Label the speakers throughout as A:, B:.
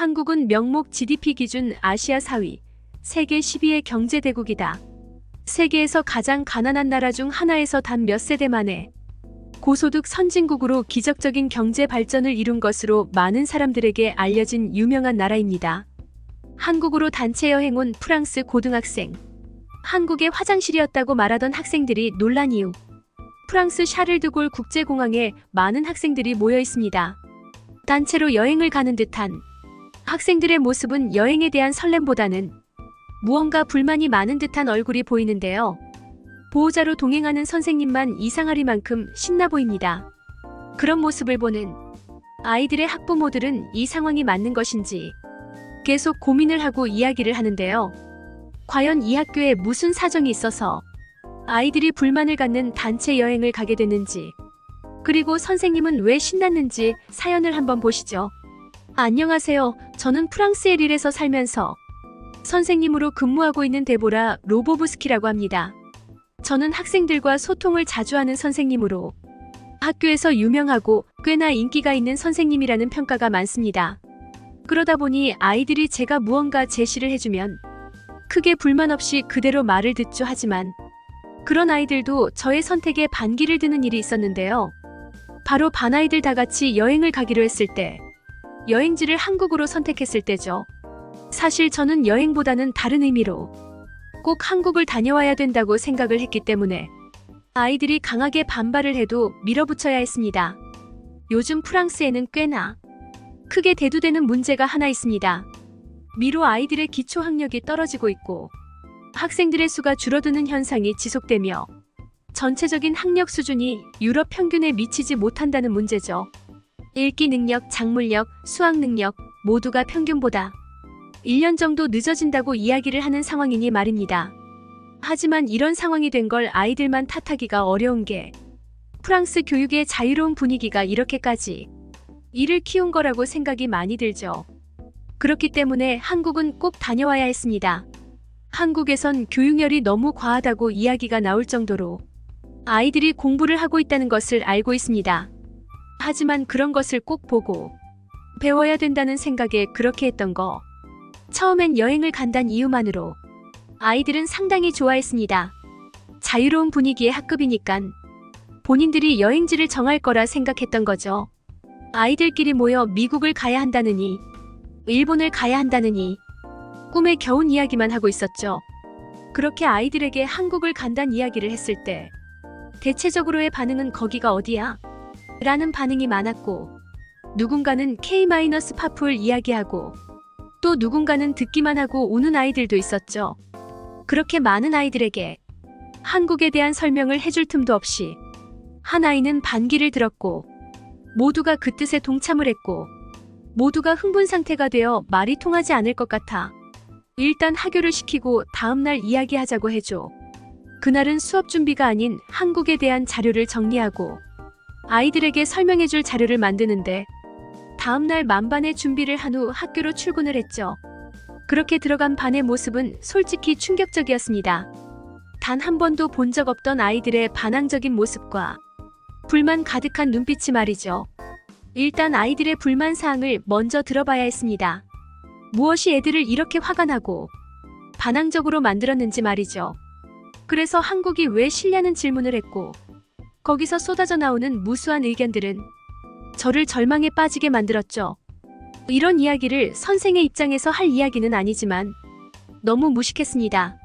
A: 한국은 명목 GDP 기준 아시아 4위, 세계 10위의 경제대국이다. 세계에서 가장 가난한 나라 중 하나에서 단 몇 세대 만에 고소득 선진국으로 기적적인 경제 발전을 이룬 것으로 많은 사람들에게 알려진 유명한 나라입니다. 한국으로 단체 여행 온 프랑스 고등학생. 한국의 화장실이었다고 말하던 학생들이 놀란 이유. 프랑스 샤를드골 국제공항에 많은 학생들이 모여 있습니다. 단체로 여행을 가는 듯한 학생들의 모습은 여행에 대한 설렘보다는 무언가 불만이 많은 듯한 얼굴이 보이는데요. 보호자로 동행하는 선생님만 이상하리만큼 신나 보입니다. 그런 모습을 보는 아이들의 학부모들은 이 상황이 맞는 것인지 계속 고민을 하고 이야기를 하는데요. 과연 이 학교에 무슨 사정이 있어서 아이들이 불만을 갖는 단체 여행을 가게 됐는지, 그리고 선생님은 왜 신났는지 사연을 한번 보시죠. 안녕하세요. 저는 프랑스의 릴에서 살면서 선생님으로 근무하고 있는 데보라 로보브스키라고 합니다. 저는 학생들과 소통을 자주 하는 선생님으로 학교에서 유명하고 꽤나 인기가 있는 선생님이라는 평가가 많습니다. 그러다 보니 아이들이 제가 무언가 제시를 해주면 크게 불만 없이 그대로 말을 듣죠. 하지만 그런 아이들도 저의 선택에 반기를 드는 일이 있었는데요. 바로 반 아이들 다 같이 여행을 가기로 했을 때, 여행지를 한국으로 선택했을 때죠. 사실 저는 여행보다는 다른 의미로 꼭 한국을 다녀와야 된다고 생각을 했기 때문에 아이들이 강하게 반발을 해도 밀어붙여야 했습니다. 요즘 프랑스에는 꽤나 크게 대두되는 문제가 하나 있습니다. 미로 아이들의 기초 학력이 떨어지고 있고 학생들의 수가 줄어드는 현상이 지속되며 전체적인 학력 수준이 유럽 평균에 미치지 못한다는 문제죠. 읽기 능력, 작물력, 수학 능력 모두가 평균보다 1년 정도 늦어진다고 이야기를 하는 상황이니 말입니다. 하지만 이런 상황이 된 걸 아이들만 탓하기가 어려운 게 프랑스 교육의 자유로운 분위기가 이렇게까지 이를 키운 거라고 생각이 많이 들죠. 그렇기 때문에 한국은 꼭 다녀와야 했습니다. 한국에선 교육열이 너무 과하다고 이야기가 나올 정도로 아이들이 공부를 하고 있다는 것을 알고 있습니다. 하지만 그런 것을 꼭 보고 배워야 된다는 생각에 그렇게 했던 거. 처음엔 여행을 간다는 이유만으로 아이들은 상당히 좋아했습니다. 자유로운 분위기의 학급이니깐 본인들이 여행지를 정할 거라 생각했던 거죠. 아이들끼리 모여 미국을 가야 한다느니, 일본을 가야 한다느니 꿈에 겨운 이야기만 하고 있었죠. 그렇게 아이들에게 한국을 간다는 이야기를 했을 때 대체적으로의 반응은 거기가 어디야? 라는 반응이 많았고, 누군가는 K-파풀 이야기하고 또 누군가는 듣기만 하고 우는 아이들도 있었죠. 그렇게 많은 아이들에게 한국에 대한 설명을 해줄 틈도 없이 한 아이는 반기를 들었고, 모두가 그 뜻에 동참을 했고, 모두가 흥분 상태가 되어 말이 통하지 않을 것 같아 일단 하교를 시키고 다음날 이야기하자고 해줘. 그날은 수업 준비가 아닌 한국에 대한 자료를 정리하고 아이들에게 설명해줄 자료를 만드는데, 다음날 만반의 준비를 한 후 학교로 출근을 했죠. 그렇게 들어간 반의 모습은 솔직히 충격적이었습니다. 단 한 번도 본 적 없던 아이들의 반항적인 모습과 불만 가득한 눈빛이 말이죠. 일단 아이들의 불만 사항을 먼저 들어봐야 했습니다. 무엇이 애들을 이렇게 화가 나고 반항적으로 만들었는지 말이죠. 그래서 한국이 왜 싫냐는 질문을 했고, 거기서 쏟아져 나오는 무수한 의견들은 저를 절망에 빠지게 만들었죠. 이런 이야기를 선생의 입장에서 할 이야기는 아니지만 너무 무식했습니다.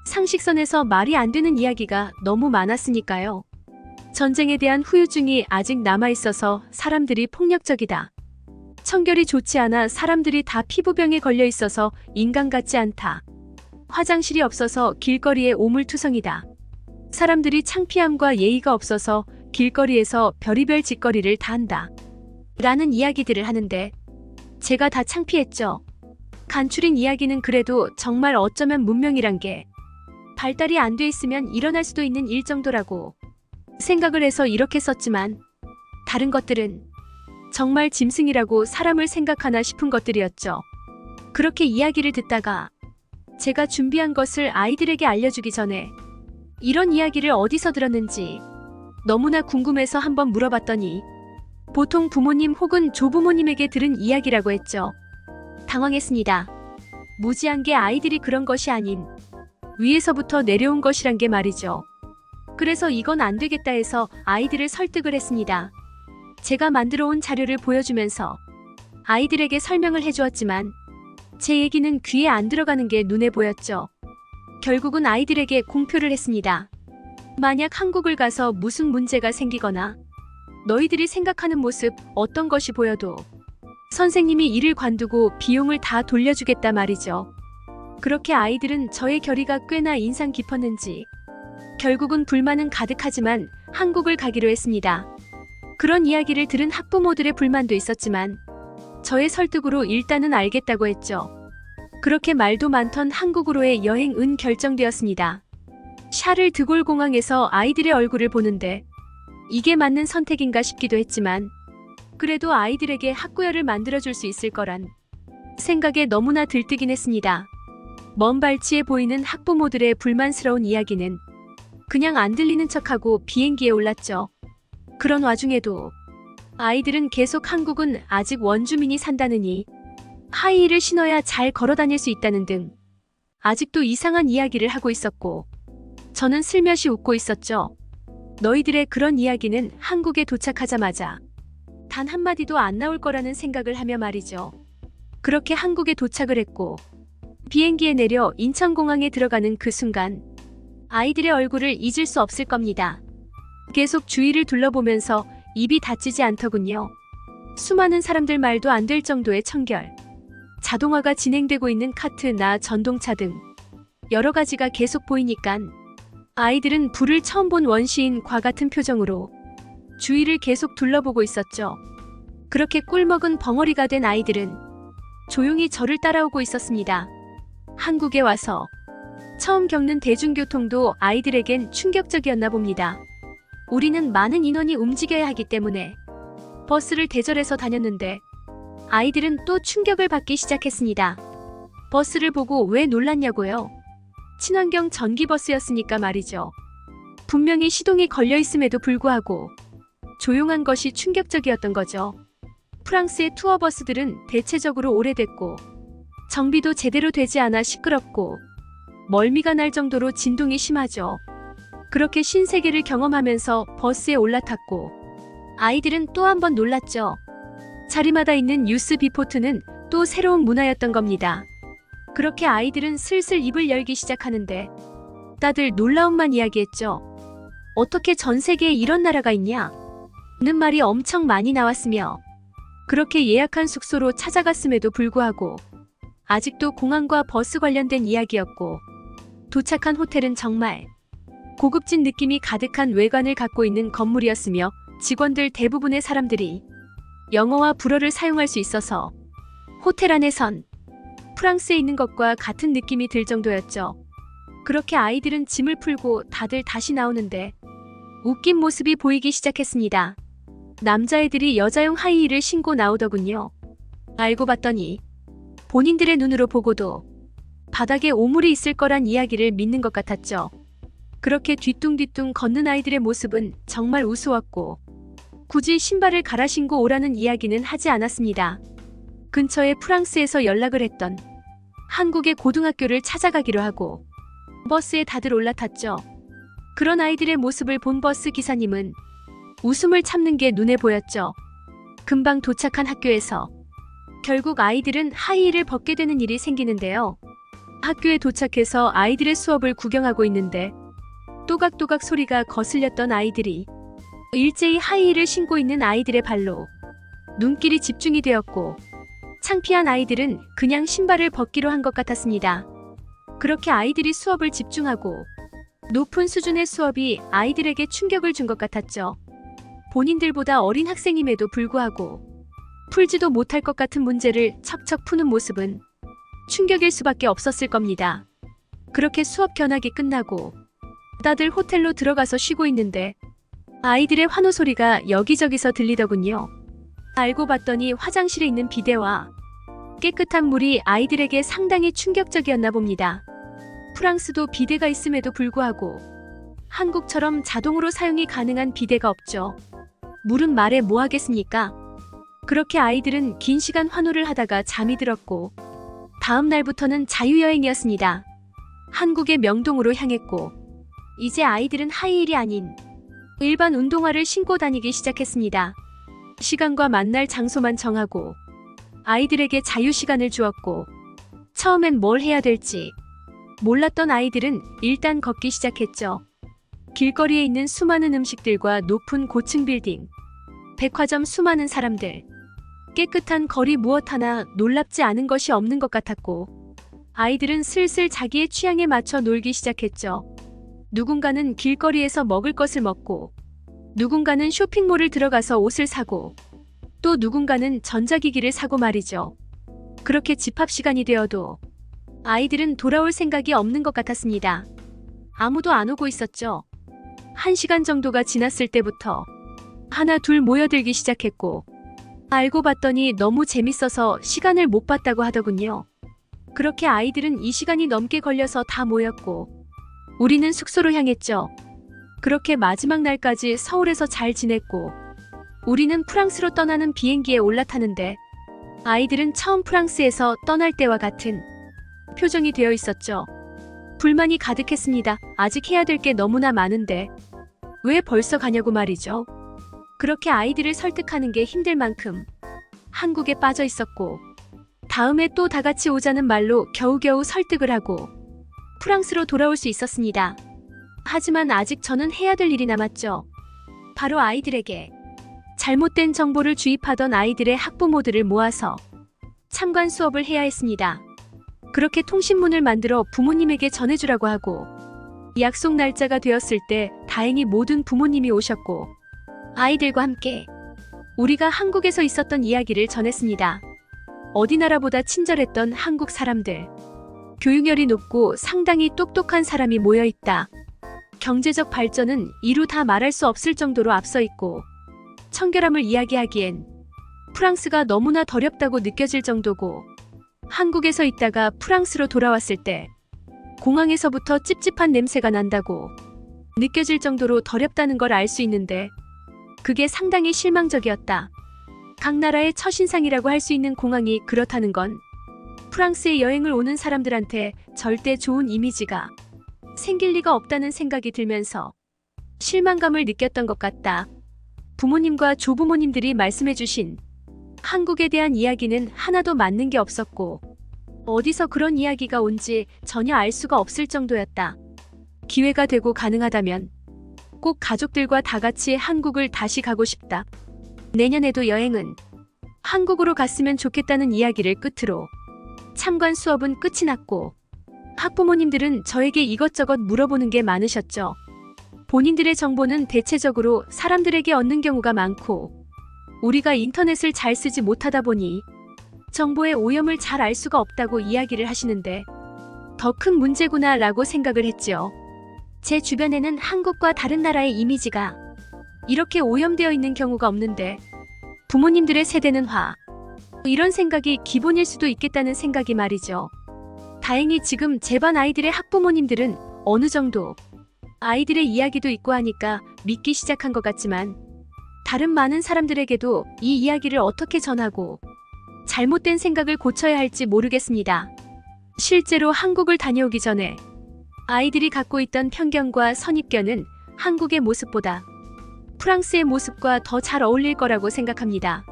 A: 상식선에서 말이 안 되는 이야기가 너무 많았으니까요. 전쟁에 대한 후유증이 아직 남아있어서 사람들이 폭력적이다. 청결이 좋지 않아 사람들이 다 피부병에 걸려 있어서 인간 같지 않다. 화장실이 없어서 길거리에 오물투성이다. 사람들이 창피함과 예의가 없어서 길거리에서 별의별 짓거리를 다 한다. 라는 이야기들을 하는데 제가 다 창피했죠. 간추린 이야기는 그래도 정말 어쩌면 문명이란 게 발달이 안 돼 있으면 일어날 수도 있는 일 정도라고 생각을 해서 이렇게 썼지만, 다른 것들은 정말 짐승이라고 사람을 생각하나 싶은 것들이었죠. 그렇게 이야기를 듣다가 제가 준비한 것을 아이들에게 알려주기 전에 이런 이야기를 어디서 들었는지 너무나 궁금해서 한번 물어봤더니 보통 부모님 혹은 조부모님에게 들은 이야기라고 했죠. 당황했습니다. 무지한 게 아이들이 그런 것이 아닌 위에서부터 내려온 것이란 게 말이죠. 그래서 이건 안 되겠다 해서 아이들을 설득을 했습니다. 제가 만들어 온 자료를 보여주면서 아이들에게 설명을 해주었지만 제 얘기는 귀에 안 들어가는 게 눈에 보였죠. 결국은 아이들에게 공표를 했습니다. 만약 한국을 가서 무슨 문제가 생기거나 너희들이 생각하는 모습 어떤 것이 보여도 선생님이 일을 관두고 비용을 다 돌려주겠다 말이죠. 그렇게 아이들은 저의 결의가 꽤나 인상 깊었는지 결국은 불만은 가득하지만 한국을 가기로 했습니다. 그런 이야기를 들은 학부모들의 불만도 있었지만 저의 설득으로 일단은 알겠다고 했죠. 그렇게 말도 많던 한국으로의 여행은 결정되었습니다. 샤를 드골 공항에서 아이들의 얼굴을 보는데 이게 맞는 선택인가 싶기도 했지만 그래도 아이들에게 학구열을 만들어줄 수 있을 거란 생각에 너무나 들뜨긴 했습니다. 먼 발치에 보이는 학부모들의 불만스러운 이야기는 그냥 안 들리는 척하고 비행기에 올랐죠. 그런 와중에도 아이들은 계속 한국은 아직 원주민이 산다느니 하이힐을 신어야 잘 걸어 다닐 수 있다는 등 아직도 이상한 이야기를 하고 있었고 저는 슬며시 웃고 있었죠. 너희들의 그런 이야기는 한국에 도착하자마자 단 한마디도 안 나올 거라는 생각을 하며 말이죠. 그렇게 한국에 도착을 했고 비행기에 내려 인천공항에 들어가는 그 순간 아이들의 얼굴을 잊을 수 없을 겁니다. 계속 주위를 둘러보면서 입이 닫히지 않더군요. 수많은 사람들 말도 안 될 정도의 청결. 자동화가 진행되고 있는 카트나 전동차 등 여러 가지가 계속 보이니깐 아이들은 불을 처음 본 원시인과 같은 표정으로 주위를 계속 둘러보고 있었죠. 그렇게 꿀먹은 벙어리가 된 아이들은 조용히 저를 따라오고 있었습니다. 한국에 와서 처음 겪는 대중교통도 아이들에겐 충격적이었나 봅니다. 우리는 많은 인원이 움직여야 하기 때문에 버스를 대절해서 다녔는데 아이들은 또 충격을 받기 시작했습니다. 버스를 보고 왜 놀랐냐고요? 친환경 전기버스였으니까 말이죠. 분명히 시동이 걸려 있음에도 불구하고 조용한 것이 충격적이었던 거죠. 프랑스의 투어버스들은 대체적으로 오래됐고 정비도 제대로 되지 않아 시끄럽고 멀미가 날 정도로 진동이 심하죠. 그렇게 신세계를 경험하면서 버스에 올라탔고 아이들은 또 한 번 놀랐죠. 자리마다 있는 뉴스 비포트는 또 새로운 문화였던 겁니다. 그렇게 아이들은 슬슬 입을 열기 시작하는데 다들 놀라움만 이야기했죠. 어떻게 전 세계에 이런 나라가 있냐? 는 말이 엄청 많이 나왔으며 그렇게 예약한 숙소로 찾아갔음에도 불구하고 아직도 공항과 버스 관련된 이야기였고 도착한 호텔은 정말 고급진 느낌이 가득한 외관을 갖고 있는 건물이었으며 직원들 대부분의 사람들이 영어와 불어를 사용할 수 있어서 호텔 안에선 프랑스에 있는 것과 같은 느낌이 들 정도였죠. 그렇게 아이들은 짐을 풀고 다들 다시 나오는데 웃긴 모습이 보이기 시작했습니다. 남자애들이 여자용 하이힐을 신고 나오더군요. 알고 봤더니 본인들의 눈으로 보고도 바닥에 오물이 있을 거란 이야기를 믿는 것 같았죠. 그렇게 뒤뚱뒤뚱 걷는 아이들의 모습은 정말 우스웠고 굳이 신발을 갈아 신고 오라는 이야기는 하지 않았습니다. 근처에 프랑스에서 연락을 했던 한국의 고등학교를 찾아가기로 하고 버스에 다들 올라탔죠. 그런 아이들의 모습을 본 버스 기사님은 웃음을 참는 게 눈에 보였죠. 금방 도착한 학교에서 결국 아이들은 하이힐을 벗게 되는 일이 생기는데요. 학교에 도착해서 아이들의 수업을 구경하고 있는데 또각또각 소리가 거슬렸던 아이들이 일제히 하이힐을 신고 있는 아이들의 발로 눈길이 집중이 되었고 창피한 아이들은 그냥 신발을 벗기로 한 것 같았습니다. 그렇게 아이들이 수업을 집중하고 높은 수준의 수업이 아이들에게 충격을 준 것 같았죠. 본인들보다 어린 학생임에도 불구하고 풀지도 못할 것 같은 문제를 척척 푸는 모습은 충격일 수밖에 없었을 겁니다. 그렇게 수업 견학이 끝나고 다들 호텔로 들어가서 쉬고 있는데 아이들의 환호 소리가 여기저기서 들리더군요. 알고 봤더니 화장실에 있는 비데와 깨끗한 물이 아이들에게 상당히 충격적이었나 봅니다. 프랑스도 비데가 있음에도 불구하고 한국처럼 자동으로 사용이 가능한 비데가 없죠. 물은 말해 뭐 하겠습니까? 그렇게 아이들은 긴 시간 환호를 하다가 잠이 들었고 다음 날부터는 자유여행이었습니다. 한국의 명동으로 향했고 이제 아이들은 하이힐이 아닌 일반 운동화를 신고 다니기 시작했습니다. 시간과 만날 장소만 정하고 아이들에게 자유시간을 주었고 처음엔 뭘 해야 될지 몰랐던 아이들은 일단 걷기 시작했죠. 길거리에 있는 수많은 음식들과 높은 고층 빌딩, 백화점 수많은 사람들, 깨끗한 거리 무엇 하나 놀랍지 않은 것이 없는 것 같았고 아이들은 슬슬 자기의 취향에 맞춰 놀기 시작했죠. 누군가는 길거리에서 먹을 것을 먹고 누군가는 쇼핑몰을 들어가서 옷을 사고 또 누군가는 전자기기를 사고 말이죠. 그렇게 집합 시간이 되어도 아이들은 돌아올 생각이 없는 것 같았습니다. 아무도 안 오고 있었죠. 1시간 정도가 지났을 때부터 하나 둘 모여들기 시작했고 알고 봤더니 너무 재밌어서 시간을 못 봤다고 하더군요. 그렇게 아이들은 이 시간이 넘게 걸려서 다 모였고 우리는 숙소로 향했죠. 그렇게 마지막 날까지 서울에서 잘 지냈고 우리는 프랑스로 떠나는 비행기에 올라타는데 아이들은 처음 프랑스에서 떠날 때와 같은 표정이 되어 있었죠. 불만이 가득했습니다. 아직 해야 될 게 너무나 많은데 왜 벌써 가냐고 말이죠. 그렇게 아이들을 설득하는 게 힘들 만큼 한국에 빠져 있었고 다음에 또 다 같이 오자는 말로 겨우겨우 설득을 하고 프랑스로 돌아올 수 있었습니다. 하지만 아직 저는 해야 될 일이 남았죠. 바로 아이들에게 잘못된 정보를 주입하던 아이들의 학부모들을 모아서 참관 수업을 해야 했습니다. 그렇게 통신문을 만들어 부모님에게 전해주라고 하고 약속 날짜가 되었을 때 다행히 모든 부모님이 오셨고 아이들과 함께 우리가 한국에서 있었던 이야기를 전했습니다. 어디 나라보다 친절했던 한국 사람들, 교육열이 높고 상당히 똑똑한 사람이 모여있다. 경제적 발전은 이루 다 말할 수 없을 정도로 앞서 있고 청결함을 이야기하기엔 프랑스가 너무나 더럽다고 느껴질 정도고 한국에서 있다가 프랑스로 돌아왔을 때 공항에서부터 찝찝한 냄새가 난다고 느껴질 정도로 더럽다는 걸 알 수 있는데 그게 상당히 실망적이었다. 각 나라의 첫인상이라고 할 수 있는 공항이 그렇다는 건 프랑스에 여행을 오는 사람들한테 절대 좋은 이미지가 생길 리가 없다는 생각이 들면서 실망감을 느꼈던 것 같다. 부모님과 조부모님들이 말씀해주신 한국에 대한 이야기는 하나도 맞는 게 없었고 어디서 그런 이야기가 온지 전혀 알 수가 없을 정도였다. 기회가 되고 가능하다면 꼭 가족들과 다 같이 한국을 다시 가고 싶다. 내년에도 여행은 한국으로 갔으면 좋겠다는 이야기를 끝으로 참관 수업은 끝이 났고 학부모님들은 저에게 이것저것 물어보는 게 많으셨죠. 본인들의 정보는 대체적으로 사람들에게 얻는 경우가 많고 우리가 인터넷을 잘 쓰지 못하다 보니 정보의 오염을 잘 알 수가 없다고 이야기를 하시는데 더 큰 문제구나 라고 생각을 했죠. 제 주변에는 한국과 다른 나라의 이미지가 이렇게 오염되어 있는 경우가 없는데 부모님들의 세대는 이런 생각이 기본일 수도 있겠다는 생각이 말이죠. 다행히 지금 제 반 아이들의 학부모님들은 어느 정도 아이들의 이야기도 있고 하니까 믿기 시작한 것 같지만 다른 많은 사람들에게도 이 이야기를 어떻게 전하고 잘못된 생각을 고쳐야 할지 모르겠습니다. 실제로 한국을 다녀오기 전에 아이들이 갖고 있던 편견과 선입견은 한국의 모습보다 프랑스의 모습과 더 잘 어울릴 거라고 생각합니다.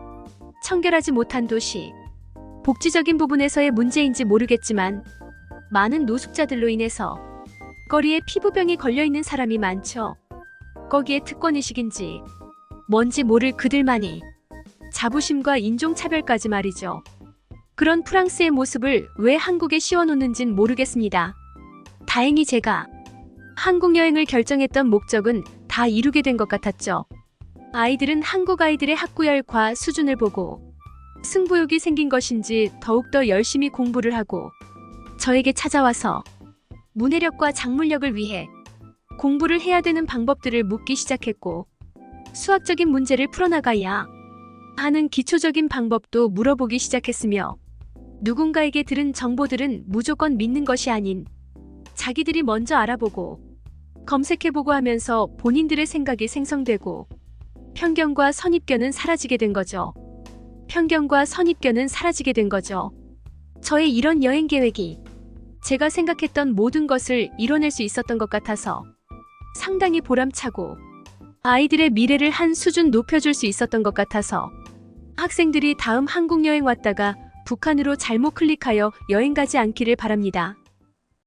A: 청결하지 못한 도시, 복지적인 부분에서의 문제인지 모르겠지만 많은 노숙자들로 인해서 거리에 피부병이 걸려있는 사람이 많죠. 거기에 특권의식인지 뭔지 모를 그들만이 자부심과 인종차별까지 말이죠. 그런 프랑스의 모습을 왜 한국에 씌워놓는진 모르겠습니다. 다행히 제가 한국 여행을 결정했던 목적은 다 이루게 된 것 같았죠. 아이들은 한국 아이들의 학구열과 수준을 보고 승부욕이 생긴 것인지 더욱더 열심히 공부를 하고 저에게 찾아와서 문해력과 작물력을 위해 공부를 해야 되는 방법들을 묻기 시작했고 수학적인 문제를 풀어나가야 하는 기초적인 방법도 물어보기 시작했으며 누군가에게 들은 정보들은 무조건 믿는 것이 아닌 자기들이 먼저 알아보고 검색해보고 하면서 본인들의 생각이 생성되고 편견과 선입견은 사라지게 된 거죠. 편견과 선입견은 사라지게 된 거죠. 저의 이런 여행 계획이 제가 생각했던 모든 것을 이뤄낼 수 있었던 것 같아서 상당히 보람차고 아이들의 미래를 한 수준 높여줄 수 있었던 것 같아서 학생들이 다음 한국 여행 왔다가 북한으로 잘못 클릭하여 여행 가지 않기를 바랍니다.